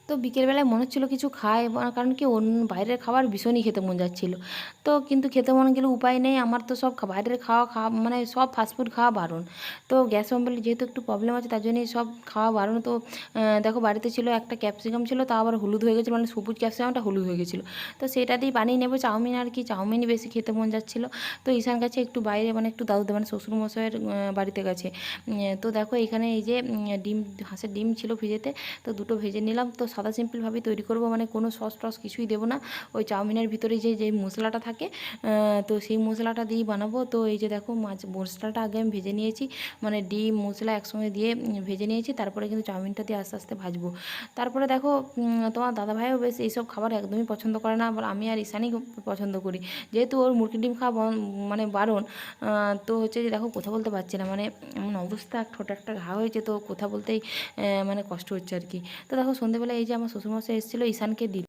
তো বিকেলবেলায় মনে হচ্ছিলো কিছু খাই, কারণ কি বাইরের খাবার ভীষণই খেতে মন যাচ্ছিলো। তো কিন্তু খেতে মন গেলে উপায় নেই, আমার তো সব বাইরের খাওয়া খাওয়া মানে সব ফাস্টফুড খাওয়া বারণ। তো গ্যাস অম্বলের যেহেতু একটু প্রবলেম আছে তার জন্যই সব খাওয়া বারণ। তো দেখো বাড়িতে ছিল একটা ক্যাপসিকাম ছিল, তা আবার হলুদ হয়ে গেছিলো, মানে সবুজ ক্যাপসিকামটা হলুদ হয়ে গেছিলো। তো সেটা দিয়েই বানিয়ে নেবো চাউমিন, আর কি চাউমিনই বেশি খেতে মন যাচ্ছিলো। তো ঈশান গেছে একটু বাইরে, মানে একটু দাদু মানে শ্বশুরমশাইয়ের বাড়িতে গেছে। তো দেখো এখানে এই যে ডিম, হাঁসের ডিম ছিল ভেজেতে, তো দুটো ভেজে নিলাম। তো সাদা সিম্পলভাবেই তৈরি করব, মানে কোনো সস টস কিছুই দেবো না। ওই চাউমিনের ভিতরে যে মশলাটা থাকে, তো সেই মশলাটা দিয়েই বানাবো। তো এই যে দেখো মশলাটা আগে আমি ভেজে নিয়েছি, মানে ডিম মশলা একসঙ্গে দিয়ে ভেজে নিয়েছি। তারপরে কিন্তু চাউমিনটা দিয়ে আস্তে আস্তে ভাজবো। তারপরে দেখো তোমার দাদাভাইও বেশ এইসব খাবার একদমই পছন্দ করে না, আবার আমি আর ঈশানই খুব পছন্দ করি। যেহেতু ওর মুরগির ডিম খাওয়া মানে বারণ। তো হচ্ছে যে দেখো কথা বলতে পারছি না, মানে এমন অবস্থা, ঠোঁটে একটা ঘা হয়েছে, তো কথা বলতেই মানে কষ্ট হচ্ছে আর কি। তো দেখো সন্ধ্যেবেলা এই যে আমার শ্বশুরমশাই এসেছিলো ঈশানকে দিতে।